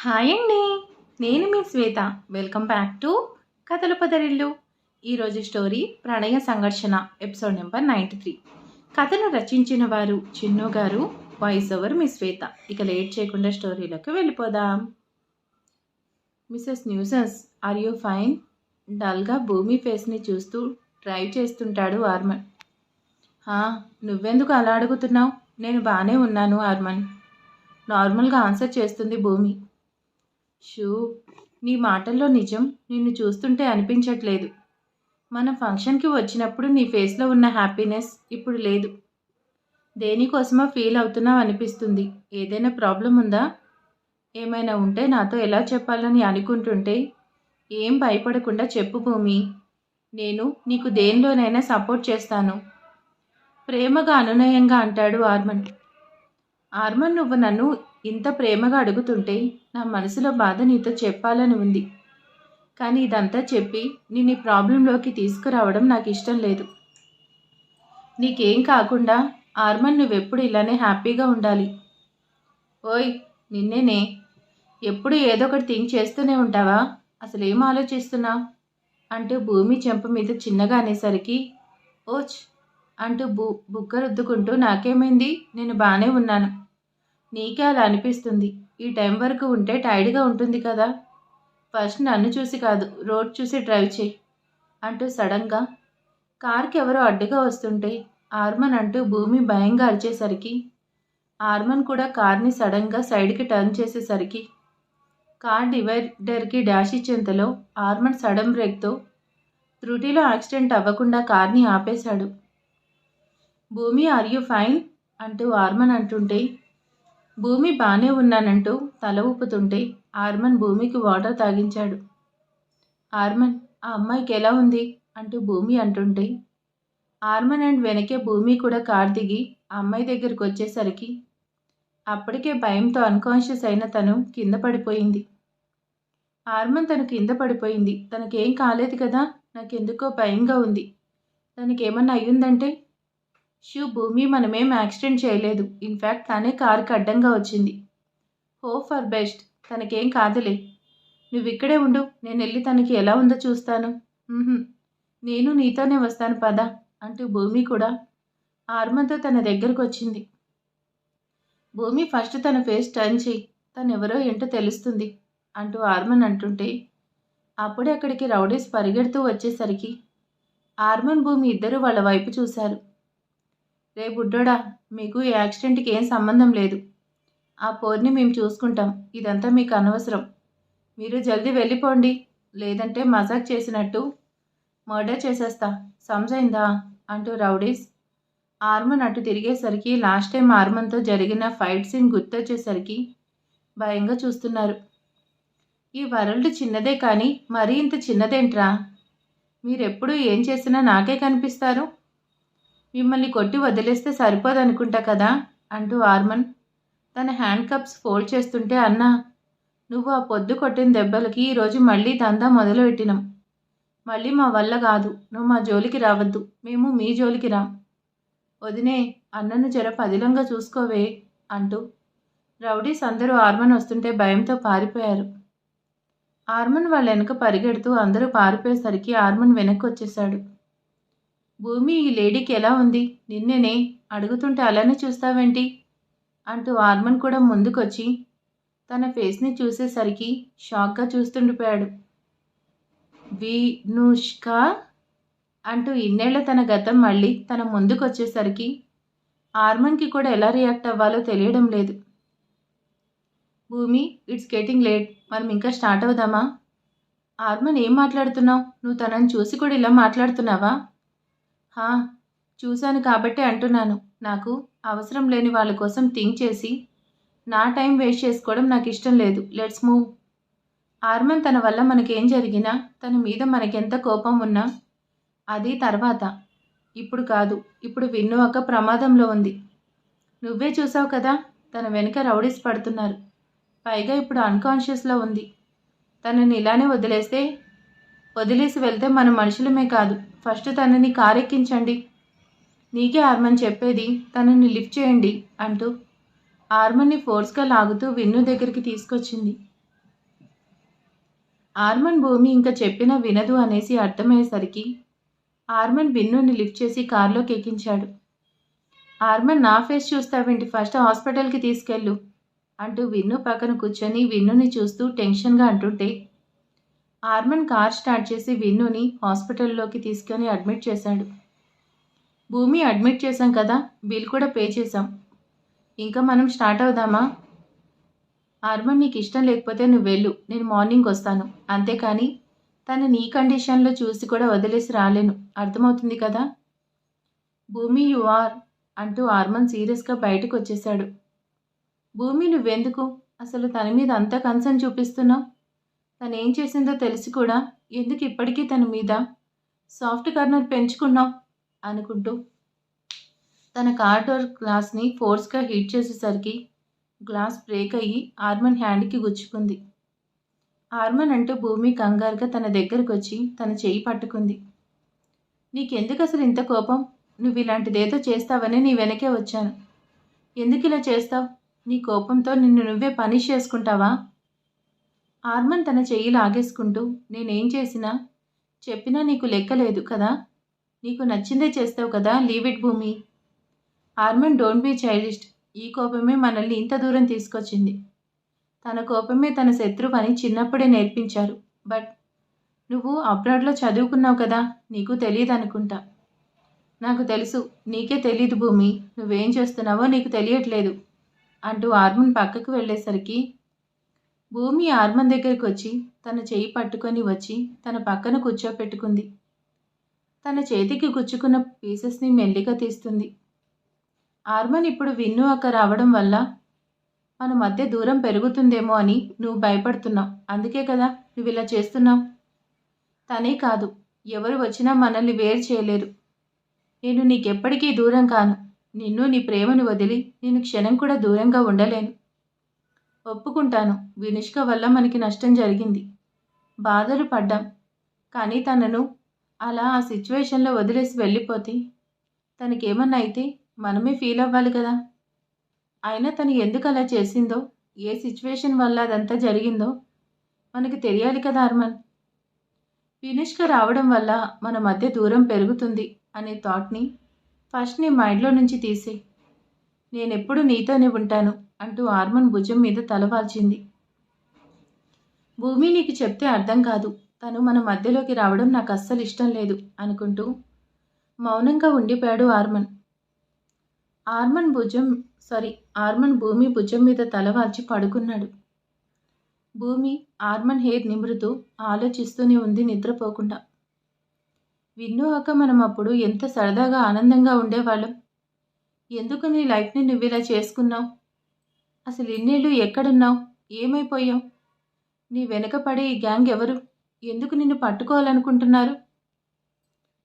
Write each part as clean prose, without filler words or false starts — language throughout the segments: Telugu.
హాయ్ అండి. నేను మీ శ్వేత. వెల్కమ్ బ్యాక్ టు కథల పదరిల్లు. ఈరోజు స్టోరీ ప్రణయ సంఘర్షణ ఎపిసోడ్ నెంబర్ 93. కథను రచించిన వారు చిన్ను గారు, వాయిస్ ఓవర్ మీ శ్వేత. ఇక లేట్ చేయకుండా స్టోరీలోకి వెళ్ళిపోదాం. Mrs nuisance, are you fine? డల్గా భూమి ఫేస్ని చూస్తూ డ్రైవ్ చేస్తుంటాడు ఆర్మన్. నువ్వెందుకు అలా అడుగుతున్నావు? నేను బాగానే ఉన్నాను ఆర్మన్. నార్మల్గా ఆన్సర్ చేస్తుంది భూమి. షూ, నీ మాటల్లో నిజం నిన్ను చూస్తుంటే అనిపించట్లేదు. మన ఫంక్షన్కి వచ్చినప్పుడు నీ ఫేస్లో ఉన్న హ్యాపీనెస్ ఇప్పుడు లేదు. దేనికోసమో ఫీల్ అవుతున్నావు అనిపిస్తుంది. ఏదైనా ప్రాబ్లం ఉందా? ఏమైనా ఉంటే నాతో ఎలా చెప్పాలని అనుకుంటుంటే ఏం భయపడకుండా చెప్పు భూమి. నేను నీకు దేనిలోనైనా సపోర్ట్ చేస్తాను, ప్రేమగా అనునయంగా అంటాడు ఆర్మన్. ఆర్మన్, నువ్వు నన్ను ఇంత ప్రేమగా అడుగుతుంటే నా మనసులో బాధ నీతో చెప్పాలని ఉంది. కానీ ఇదంతా చెప్పి నేను ఈ ప్రాబ్లంలోకి తీసుకురావడం నాకు ఇష్టం లేదు. నీకేం కాకుండా ఆర్మన్, నువ్వెప్పుడు ఇలానే హ్యాపీగా ఉండాలి. ఓయ్, నిన్నేనే. ఎప్పుడు ఏదో ఒకటి థింక్ చేస్తూనే ఉంటావా? అసలు ఏం ఆలోచిస్తున్నావు? అంటూ భూమి చెంప మీద చిన్నగా అనేసరికి ఓచ్ అంటూ బుగ్గ రుద్దుకుంటూ, నాకేమైంది, నేను బాగానే ఉన్నాను. నీకే అలా అనిపిస్తుంది. ఈ టైం వరకు ఉంటే టైర్డ్గా ఉంటుంది కదా. ఫస్ట్ నన్ను చూసి కాదు, రోడ్ చూసి డ్రైవ్ చేయి అంటూ సడన్గా కార్కి ఎవరో అడ్డుగా వస్తుంటే ఆర్మన్ అంటూ భూమి భయంగా అరిచేసరికి ఆర్మన్ కూడా కార్ని సడన్గా సైడ్కి టర్న్ చేసేసరికి కార్ డివైడర్కి డాష్ ఇచ్చేంతలో ఆర్మన్ సడన్ బ్రేక్తో త్రుటిలో యాక్సిడెంట్ అవ్వకుండా కార్ని ఆపేశాడు. భూమి, ఆర్ యూ ఫైన్ అంటూ ఆర్మన్ అంటుంటే భూమి బాగానే ఉన్నానంటూ తల ఊపుతుంటే ఆర్మన్ భూమికి వాటర్ తాగించాడు. ఆర్మన్, ఆ అమ్మాయికి ఎలా ఉంది అంటూ భూమి అంటుంటే ఆర్మన్ అండ్ వెనకే భూమి కూడా కార్ దిగి ఆ అమ్మాయి దగ్గరికి వచ్చేసరికి అప్పటికే భయంతో అన్కాన్షియస్ అయిన తను కింద పడిపోయింది. ఆర్మన్, తను కింద పడిపోయింది, తనకేం కాలేదు కదా, నాకెందుకో భయంగా ఉంది, తనకేమన్నా అయ్యిందంటే. షూ, భూమి, మనమేం యాక్సిడెంట్ చేయలేదు. ఇన్ఫ్యాక్ట్ తనే కారుకి అడ్డంగా వచ్చింది. హోప్ ఫర్ బెస్ట్, తనకేం కాదులే. నువ్వు ఇక్కడే ఉండు, నేను వెళ్ళి తనకి ఎలా ఉందో చూస్తాను. నేను నీతోనే వస్తాను పద అంటూ భూమి కూడా ఆర్మన్తో తన దగ్గరకు వచ్చింది. భూమి, ఫస్ట్ తన ఫేస్ టర్న్ చేయి, తనెవరో ఏంటో తెలుస్తుంది అంటూ ఆర్మన్ అంటుంటే అప్పుడే అక్కడికి రౌడీస్ పరిగెడుతూ వచ్చేసరికి ఆర్మన్, భూమి ఇద్దరూ వాళ్ళ వైపు చూశారు. రే బుడ్డోడా, మీకు ఈ యాక్సిడెంట్కి ఏం సంబంధం లేదు. ఆ పోర్ని మేము చూసుకుంటాం. ఇదంతా మీకు అనవసరం. మీరు జల్దీ వెళ్ళిపోండి, లేదంటే మజాక్ చేసినట్టు మర్డర్ చేసేస్తా, సమజైందా అంటూ రౌడీస్ ఆర్మన్ అటు తిరిగేసరికి లాస్ట్ టైం ఆర్మన్తో జరిగిన ఫైట్ సీన్ గుర్తొచ్చేసరికి భయంగా చూస్తున్నారు. ఈ వరల్డ్ చిన్నదే కానీ మరీ ఇంత చిన్నదేంట్రా? మీరెప్పుడు ఏం చేసినా నాకే కనిపిస్తారు. మిమ్మల్ని కొట్టి వదిలేస్తే సరిపోదనుకుంటా కదా అంటూ ఆర్మన్ తన హ్యాండ్ కప్స్ ఫోల్డ్ చేస్తుంటే, అన్నా, నువ్వు ఆ పొద్దు కొట్టిన దెబ్బలకి ఈరోజు మళ్ళీ దందా మొదలుపెట్టినాం. మళ్ళీ మా వల్ల కాదు. నువ్వు మా జోలికి రావద్దు, మేము మీ జోలికి రాం. వదినే, అన్నను జర పదిలంగా చూసుకోవే అంటూ రౌడీస్ అందరూ ఆర్మన్ వస్తుంటే భయంతో పారిపోయారు. ఆర్మన్ వాళ్ళ వెనక పరిగెడుతూ అందరూ పారిపోయేసరికి ఆర్మన్ వెనక్కి వచ్చేశాడు. భూమి, ఈ లేడీకి ఎలా ఉంది? నిన్నేనే అడుగుతుంటే అలానే చూస్తావేంటి అంటూ ఆర్మన్ కూడా ముందుకొచ్చి తన ఫేస్ని చూసేసరికి షాక్గా చూస్తుండిపోయాడు. వినుష్క అంటూ ఇన్నేళ్ల తన గతం మళ్ళీ తన ముందుకొచ్చేసరికి ఆర్మన్కి కూడా ఎలా రియాక్ట్ అవ్వాలో తెలియడం లేదు. భూమి, ఇట్స్ గెటింగ్ లేట్, మనం ఇంకా స్టార్ట్ అవుదామా? ఆర్మన్, ఏం మాట్లాడుతున్నావు? నువ్వు తనని చూసి కూడా ఇలా మాట్లాడుతున్నావా? చూశాను కాబట్టి అంటున్నాను. నాకు అవసరం లేని వాళ్ళ కోసం థింక్ చేసి నా టైం వేస్ట్ చేసుకోవడం నాకు ఇష్టం లేదు. Let's move. ఆర్మన్, తన వల్ల మనకేం జరిగినా, తన మీద మనకెంత కోపం ఉన్నా అది తర్వాత, ఇప్పుడు కాదు. ఇప్పుడు విన్ను ఒక ప్రమాదంలో ఉంది. నువ్వే చూసావు కదా, తన వెనుక రౌడీస్ పడుతున్నారు. పైగా ఇప్పుడు అన్కాన్షియస్లో ఉంది. తనని ఇలానే వదిలేసి వెళ్తే మన మనుషులమే కాదు. ఫస్ట్ తనని కారెక్కించండి. నీకే ఆర్మన్ చెప్పేది, తనని లిఫ్ట్ చేయండి అంటూ ఆర్మన్ని ఫోర్స్గా లాగుతూ విన్ను దగ్గరికి తీసుకొచ్చింది. ఆర్మన్ భూమి ఇంకా చెప్పినా వినదు అనేసి అర్థమయ్యేసరికి ఆర్మన్ విన్నుని లిఫ్ట్ చేసి కారులోకి ఎక్కించాడు. ఆర్మన్ నా ఫేస్ చూస్తావేంటి, ఫస్ట్ హాస్పిటల్కి తీసుకెళ్ళు అంటూ విన్ను పక్కన కూర్చొని విన్నుని చూస్తూ టెన్షన్గా అంటుంటే ఆర్మన్ కార్ స్టార్ట్ చేసి విన్నుని హాస్పిటల్లోకి తీసుకొని అడ్మిట్ చేశాడు. భూమి అడ్మిట్ చేశాం కదా, బిల్ కూడా పే చేశాం. ఇంకా మనం స్టార్ట్ అవుదామా? ఆర్మన్ నీకు ఇష్టం లేకపోతే నువ్వు వెళ్ళు, నేను మార్నింగ్ వస్తాను. అంతేకాని తను నీ కండిషన్లో చూసి కూడా వదిలేసి రాలేను, అర్థమవుతుంది కదా? భూమి యు ఆర్ అంటూ ఆర్మన్ సీరియస్గా బయటకు వచ్చేశాడు. భూమి నువ్వెందుకు అసలు తన మీద అంత కన్సర్న్ చూపిస్తున్నావు? తనేం చేసిందో తెలిసి కూడా ఎందుకు ఇప్పటికీ తన మీద సాఫ్ట్ కార్నర్ పెంచుకున్నావు అనుకుంటూ తన కార్ డోర్ గ్లాస్ని ఫోర్స్గా హిట్ చేసేసరికి గ్లాస్ బ్రేక్ అయ్యి ఆర్మన్ హ్యాండ్కి గుచ్చుకుంది. ఆర్మన్ అంటూ భూమి కంగారుగా తన దగ్గరకు వచ్చి తన చెయ్యి పట్టుకుంది. నీకెందుకు అసలు ఇంత కోపం? నువ్వు ఇలాంటిదేదో చేస్తావని నీ వెనకే వచ్చాను. ఎందుకు ఇలా చేస్తావు? నీ కోపంతో నిన్ను నువ్వే పనిష్ చేసుకుంటావా? ఆర్మన్ తన చెయ్యి లాగేసుకుంటూ నేనేం చేసినా చెప్పినా నీకు లెక్కలేదు కదా, నీకు నచ్చిందే చేస్తావు కదా, లీవ్ ఇట్ భూమి. ఆర్మన్ డోంట్ బీ చైల్డిష్. ఈ కోపమే మనల్ని ఇంత దూరం తీసుకొచ్చింది. తన కోపమే తన శత్రువు అని చిన్నప్పుడే నేర్పించారు. బట్ నువ్వు అబ్రాడ్లో చదువుకున్నావు కదా, నీకు తెలియదు అనుకుంటా. నాకు తెలుసు, నీకే తెలీదు భూమి, నువ్వేం చేస్తున్నావో నీకు తెలియట్లేదు అంటూ ఆర్మన్ పక్కకు వెళ్ళేసరికి భూమి ఆర్మన్ దగ్గరికి వచ్చి తన చేయి పట్టుకొని వచ్చి తన పక్కన కూర్చోపెట్టుకుంది. తన చేతికి గుచ్చుకున్న పీసెస్ని మెల్లిగా తీస్తుంది. ఆర్మన్ ఇప్పుడు విన్ను అక్క రావడం వల్ల మన మధ్య దూరం పెరుగుతుందేమో అని నువ్వు భయపడుతున్నావు. అందుకే కదా నువ్వు ఇలా చేస్తున్నావు. తనే కాదు, ఎవరు వచ్చినా మనల్ని వేరు చేయలేరు. నేను నీకెప్పటికీ దూరం కాను. నిన్ను నీ ప్రేమను వదిలి నేను క్షణం కూడా దూరంగా ఉండలేను. ఒప్పుకుంటాను, వినుష్క వల్ల మనకి నష్టం జరిగింది, బాధలు పడ్డాం. కానీ తనను అలా ఆ సిచ్యువేషన్లో వదిలేసి వెళ్ళిపోతే తనకేమన్నా అయితే మనమే ఫీల్ అవ్వాలి కదా. అయినా తను ఎందుకు అలా చేసిందో, ఏ సిచ్యువేషన్ వల్ల అదంతా జరిగిందో మనకి తెలియాలి కదా ఆర్మన్. వినుష్క రావడం వల్ల మన మధ్య దూరం పెరుగుతుంది అనే థాట్ని ఫస్ట్ నీ మైండ్లో నుంచి తీసే. నేనెప్పుడు నీతోనే ఉంటాను అంటూ ఆర్మన్ భుజం మీద తలవాల్చింది. భూమి నీకు చెప్తే అర్థం కాదు, తను మన మధ్యలోకి రావడం నాకు అస్సలు ఇష్టం లేదు అనుకుంటూ మౌనంగా ఉండిపోయాడు ఆర్మన్. ఆర్మన్ భూమి భుజం మీద తలవాల్చి పడుకున్నాడు. భూమి ఆర్మన్ హెయిర్ నిమురుతూ ఆలోచిస్తూనే ఉంది నిద్రపోకుండా. విన్ను అక్క మనం అప్పుడు ఎంత సరదాగా ఆనందంగా ఉండేవాళ్ళం. ఎందుకు నీ లైఫ్ని నువ్వు ఇలా చేసుకున్నావు? అసలు ఇన్నేళ్ళు ఎక్కడున్నావు? ఏమైపోయావు? నీ వెనక పడే ఈ గ్యాంగ్ ఎవరు? ఎందుకు నిన్ను పట్టుకోవాలనుకుంటున్నారు?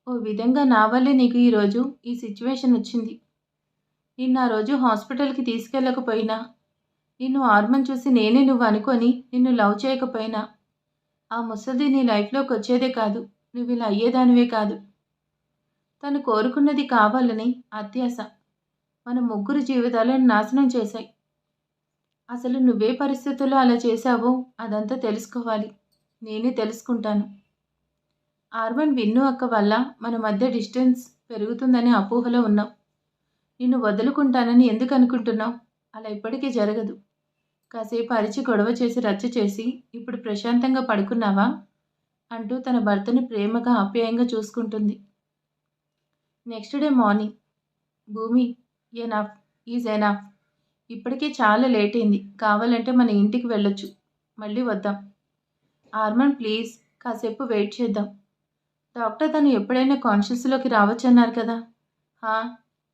ఓ విధంగా నా వల్లే నీకు ఈరోజు ఈ సిచ్యువేషన్ వచ్చింది. నిన్ను ఆ రోజు హాస్పిటల్కి తీసుకెళ్ళకపోయినా, నిన్ను ఆర్మన్ చూసి నేనే నువ్వు అనుకొని నిన్ను లవ్ చేయకపోయినా ఆ ముసలిది నీ లైఫ్లోకి వచ్చేదే కాదు, నువ్వు ఇలా అయ్యేదానివే కాదు. తను కోరుకున్నది కావాలని అత్యాశ మన ముగ్గురు జీవితాలను నాశనం చేశాయి. అసలు నువ్వే పరిస్థితుల్లో అలా చేశావో అదంతా తెలుసుకోవాలి. నేనే తెలుసుకుంటాను. ఆర్మన్ విన్ను అక్క వల్ల మన మధ్య డిస్టెన్స్ పెరుగుతుందనే అపోహలో ఉన్నావు. నిన్ను వదులుకుంటానని ఎందుకు అనుకుంటున్నావు? అలా ఇప్పటికీ జరగదు. కాసేపు అరిచి గొడవ చేసి రచ్చ చేసి ఇప్పుడు ప్రశాంతంగా పడుకున్నావా అంటూ తన భర్తని ప్రేమగా ఆప్యాయంగా చూసుకుంటుంది. నెక్స్ట్ డే మార్నింగ్ భూమి ఎనఫ్ ఈజ్ ఎనఫ్, ఇప్పటికే చాలా లేట్ అయింది, కావాలంటే మన ఇంటికి వెళ్ళొచ్చు, మళ్ళీ వద్దాం. ఆర్మన్ ప్లీజ్ కాసేపు వెయిట్ చేద్దాం. డాక్టర్ తను ఎప్పుడైనా కాన్షియస్లోకి రావచ్చన్నారు కదా.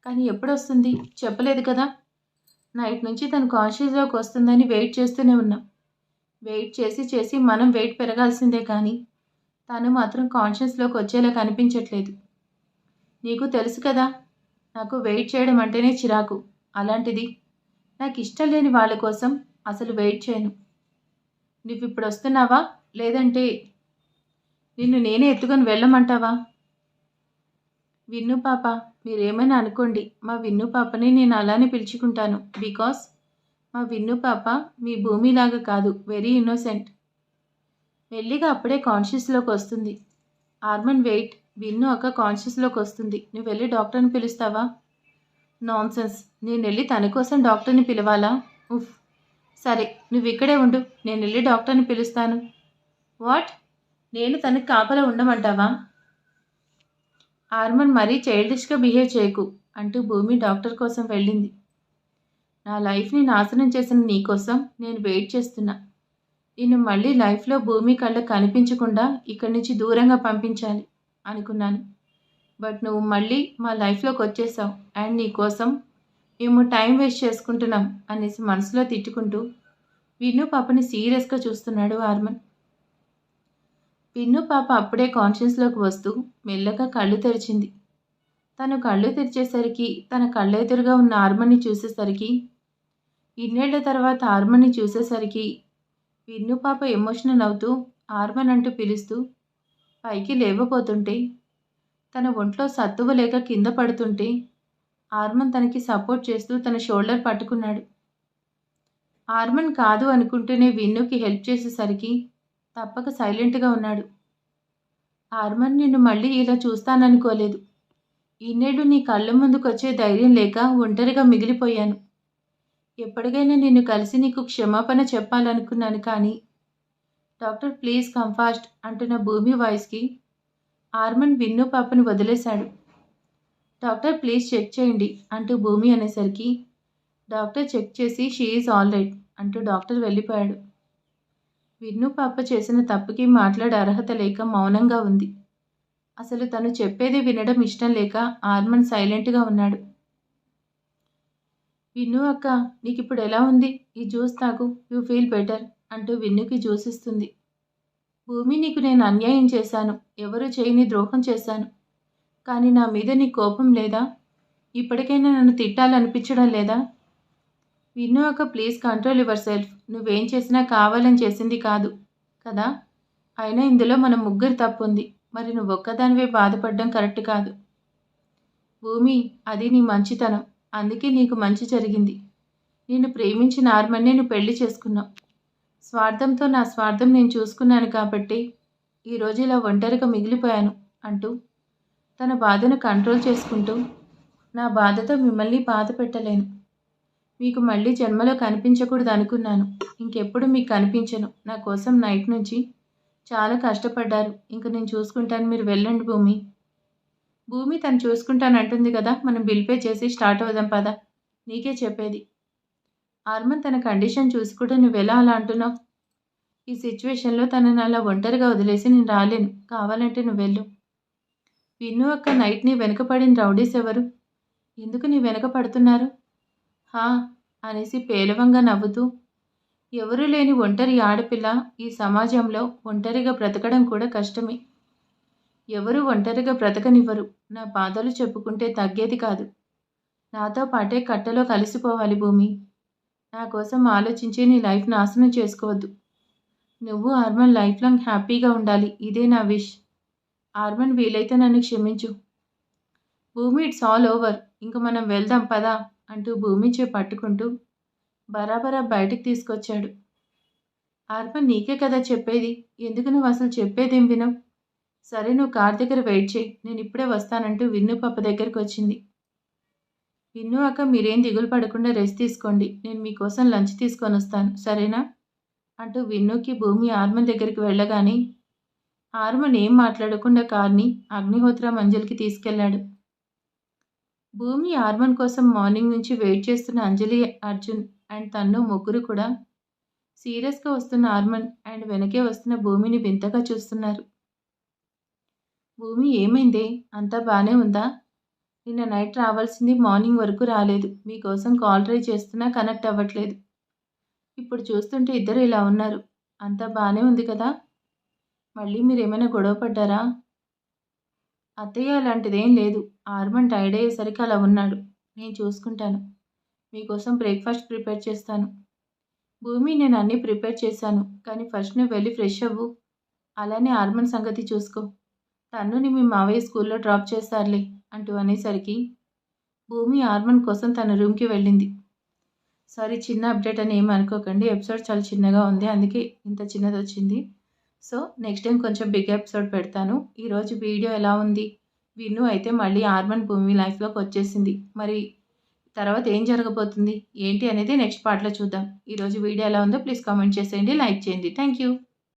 కానీ ఎప్పుడొస్తుంది చెప్పలేదు కదా. నైట్ నుంచి తను కాన్షియస్లోకి వస్తుందని వెయిట్ చేస్తూనే ఉన్నాం. వెయిట్ చేసి చేసి మనం వెయిట్ పెరగాల్సిందే కానీ తను మాత్రం కాన్షియస్లోకి వచ్చేలా కనిపించట్లేదు. నీకు తెలుసు కదా, నాకు వెయిట్ చేయడం అంటేనే చిరాకు. అలాంటిది నాకు ఇష్టం లేని వాళ్ళ కోసం అసలు వెయిట్ చేయను. నువ్వు ఇప్పుడు వస్తున్నావా లేదంటే నిన్ను నేనే ఎత్తుకొని వెళ్ళమంటావా? విన్ను పాప, మీరేమైనా అనుకోండి, మా విన్ను పాపని నేను అలానే పిలుచుకుంటాను. బికాస్ మా విన్ను పాప మీ భూమిలాగా కాదు, వెరీ ఇన్నోసెంట్. మెల్లిగా అప్పుడే కాన్షియస్లోకి వస్తుంది. ఆర్మన్ వెయిట్. విన్ను అక్క కాన్షియస్లోకి వస్తుంది. నువ్వు వెళ్ళి డాక్టర్ని పిలుస్తావా? నాన్సెన్స్. నేను వెళ్ళి తన కోసం డాక్టర్ని పిలవాలా? ఉఫ్. సరే, నువ్వు ఇక్కడే ఉండు, నేను వెళ్ళి డాక్టర్ని పిలుస్తాను. వాట్? నేను తనకి కాపలా ఉండమంటావా? ఆర్మన్ మరీ చైల్డిష్గా బిహేవ్ చేయకు అంటూ భూమి డాక్టర్ కోసం వెళ్ళింది. నా లైఫ్ని నాశనం చేసిన నీకోసం నేను వెయిట్ చేస్తున్నా. నిన్ను మళ్ళీ లైఫ్లో భూమి కళ్ళకు కనిపించకుండా ఇక్కడి నుంచి దూరంగా పంపించాలి అనుకున్నాను. బట్ నువ్వు మళ్ళీ మా లైఫ్లోకి వచ్చేసావు అండ్ నీకోసం మేము టైం వేస్ట్ చేసుకుంటున్నాం అనేసి మనసులో తిట్టుకుంటూ విన్ను పాపని సీరియస్గా చూస్తున్నాడు ఆర్మన్. విన్ను పాప అప్పుడే కాన్షియస్లోకి వస్తూ మెల్లగా కళ్ళు తెరిచింది. తను కళ్ళు తెరిచేసరికి తన కళ్ళెదురుగా ఉన్న ఆర్మన్ని చూసేసరికి, ఇన్నేళ్ల తర్వాత ఆర్మన్ని చూసేసరికి విన్ను పాప ఎమోషనల్ అవుతూ ఆర్మన్ అంటూ పిలుస్తూ పైకి లేవబోతుంటే, తన ఒంట్లో సత్తువ లేక కింద పడుతుంటే ఆర్మన్ తనకి సపోర్ట్ చేస్తూ తన షోల్డర్ పట్టుకున్నాడు. ఆర్మన్ కాదు అనుకుంటూనే విన్నుకి హెల్ప్ చేసేసరికి తప్పక సైలెంట్గా ఉన్నాడు. ఆర్మన్, నిన్ను మళ్ళీ ఇలా చూస్తాననుకోలేదు. ఇన్నేళ్ళు నీ కళ్ళ ముందుకొచ్చే ధైర్యం లేక ఒంటరిగా మిగిలిపోయాను. ఎప్పటికైనా నిన్ను కలిసి నీకు క్షమాపణ చెప్పాలనుకున్నాను, కానీ డాక్టర్ ప్లీజ్ కమ్ ఫాస్ట్ అంటున్న భూమి వాయిస్కి ఆర్మన్ విన్ను పాపను వదిలేశాడు. డాక్టర్ ప్లీజ్ చెక్ చేయండి అంటూ భూమి అనేసరికి డాక్టర్ చెక్ చేసి షీ ఈజ్ ఆల్ రైట్ అంటూ డాక్టర్ వెళ్ళిపోయాడు. విన్ను పాప చేసిన తప్పుకి మాట్లాడే అర్హత లేక మౌనంగా ఉంది. అసలు తను చెప్పేది వినడం ఇష్టం లేక ఆర్మన్ సైలెంట్గా ఉన్నాడు. విన్ను అక్క, నీకు ఇప్పుడు ఎలా ఉంది? ఈ జ్యూస్ తాగు, యూ ఫీల్ బెటర్ అంటూ విన్నుకి జ్యూస్ ఇస్తుంది. భూమి, నీకు నేను అన్యాయం చేశాను, ఎవరు చేయని ద్రోహం చేశాను. కానీ నా మీద నీ కోపం లేదా? ఇప్పటికైనా నన్ను తిట్టాలనిపించడం లేదా? విన్ను అక్క, ప్లీజ్ కంట్రోల్ యువర్ సెల్ఫ్. నువ్వేం చేసినా కావాలని చేసింది కాదు కదా. అయినా ఇందులో మన ముగ్గురు తప్పు ఉంది. మరి నువ్వు ఒక్కదానివే బాధపడడం కరెక్ట్ కాదు. భూమి, అది నీ మంచితనం. అందుకే నీకు మంచి జరిగింది. నేను ప్రేమించిన ఆర్మన్నే నువ్వు పెళ్లి చేసుకున్నావు. స్వార్థంతో నా స్వార్థం నేను చూసుకున్నాను కాబట్టి ఈరోజు ఇలా ఒంటరిగా మిగిలిపోయాను అంటూ తన బాధను కంట్రోల్ చేసుకుంటూ, నా బాధతో మిమ్మల్ని బాధ పెట్టలేను. మీకు మళ్ళీ జన్మలో కనిపించకూడదు అనుకున్నాను. ఇంకెప్పుడు మీకు కనిపించను. నా కోసం నైట్ నుంచి చాలా కష్టపడ్డారు. ఇంక నేను చూసుకుంటాను, మీరు వెళ్ళండి భూమి. భూమి, తను చూసుకుంటానంటుంది కదా, మనం బిల్ పే చేసి స్టార్ట్ అవుదాం పదా. నీకే చెప్పేది. ఆర్మన్, తన కండిషన్ చూసి కూడా నువ్వెలా అలా అంటున్నావు? ఈ సిచ్యువేషన్లో తనని అలా ఒంటరిగా వదిలేసి నేను రాలేను. కావాలంటే నువ్వు వెళ్ళు. విన్ను అక్క, నైట్ నీ వెనకపడిన రౌడీస్ ఎవరు? ఎందుకు నీ వెనక పడుతున్నారు? హా అనేసి పేలవంగా నవ్వుతూ, ఎవరూ లేని ఒంటరి ఆడపిల్ల ఈ సమాజంలో ఒంటరిగా బ్రతకడం కూడా కష్టమే. ఎవరూ ఒంటరిగా బ్రతకనివ్వరు. నా బాధలు చెప్పుకుంటే తగ్గేది కాదు. నాతో పాటే కట్టలో కలిసిపోవాలి భూమి. నా కోసం ఆలోచించి నీ లైఫ్ నాశనం చేసుకోవద్దు. నువ్వు ఆర్మన్ లైఫ్ లాంగ్ హ్యాపీగా ఉండాలి. ఇదే నా విష్. ఆర్మన్, వీలైతే నన్ను క్షమించు. భూమి, ఇట్స్ ఆల్ ఓవర్. ఇంక మనం వెళ్దాం పదా అంటూ భూమి చే పట్టుకుంటూ బరాబరా బయటికి తీసుకొచ్చాడు. ఆర్మన్, నీకే కదా చెప్పేది. ఎందుకు నువ్వు అసలు చెప్పేదేం వినవు? సరే, నువ్వు కార్ దగ్గర వెయిట్ చేయి, నేను ఇప్పుడే వస్తానంటూ విన్ను పాప దగ్గరికి వచ్చింది. విన్ను అక్క, మీరేం దిగులు పడకుండా రెస్ట్ తీసుకోండి. నేను మీకోసం లంచ్ తీసుకొని వస్తాను, సరేనా అంటూ విన్నుకి భూమి ఆర్మన్ దగ్గరికి వెళ్ళగానే ఆర్మన్ ఏం మాట్లాడకుండా కార్ని అగ్నిహోత్ర మంజల్కి తీసుకెళ్లాడు. భూమి ఆర్మన్ కోసం మార్నింగ్ నుంచి వెయిట్ చేస్తున్న అంజలి, అర్జున్ అండ్ తన్ను ముగ్గురు కూడా సీరియస్గా వస్తున్న ఆర్మన్ అండ్ వెనకే వస్తున్న భూమిని వింతగా చూస్తున్నారు. భూమి, ఏమైందే? అంతా బాగానే ఉందా? నిన్న నైట్ రావాల్సింది మార్నింగ్ వరకు రాలేదు. మీకోసం కాల్ ట్రై చేస్తున్నా కనెక్ట్ అవ్వట్లేదు. ఇప్పుడు చూస్తుంటే ఇద్దరు ఇలా ఉన్నారు. అంతా బాగానే ఉంది కదా? మళ్ళీ మీరేమైనా గొడవ పడ్డారా? అత్తయ్య, అలాంటిదేం లేదు. ఆర్మన్ టైర్డ్ అయ్యేసరికి అలా ఉన్నాడు. నేను చూసుకుంటాను. మీకోసం బ్రేక్ఫాస్ట్ ప్రిపేర్ చేస్తాను. భూమి, నేను అన్నీ ప్రిపేర్ చేశాను, కానీ ఫస్ట్ నువ్వు వెళ్ళి ఫ్రెష్ అవ్వు. అలానే ఆర్మన్ సంగతి చూసుకో. తన్నుని మీ మావయ్య స్కూల్లో డ్రాప్ చేస్తారులే అంటూ అనేసరికి భూమి ఆర్మన్ కోసం తన రూమ్కి వెళ్ళింది. సారీ, చిన్న అప్డేట్ అని ఏమి అనుకోకండి. ఎపిసోడ్ చాలా చిన్నగా ఉంది, అందుకే ఇంత చిన్నది వచ్చింది. సో నెక్స్ట్ టైం కొంచెం బిగ్ ఎపిసోడ్ పెడతాను. ఈరోజు వీడియో ఎలా ఉంది? విన్ను అయితే మళ్ళీ ఆర్మన్ భూమి లైఫ్లోకి వచ్చేసింది. మరి తర్వాత ఏం జరగబోతుంది ఏంటి అనేది నెక్స్ట్ పార్ట్లో చూద్దాం. ఈరోజు వీడియో ఎలా ఉందో ప్లీజ్ కామెంట్ చేసేయండి, లైక్ చేయండి. Thank you.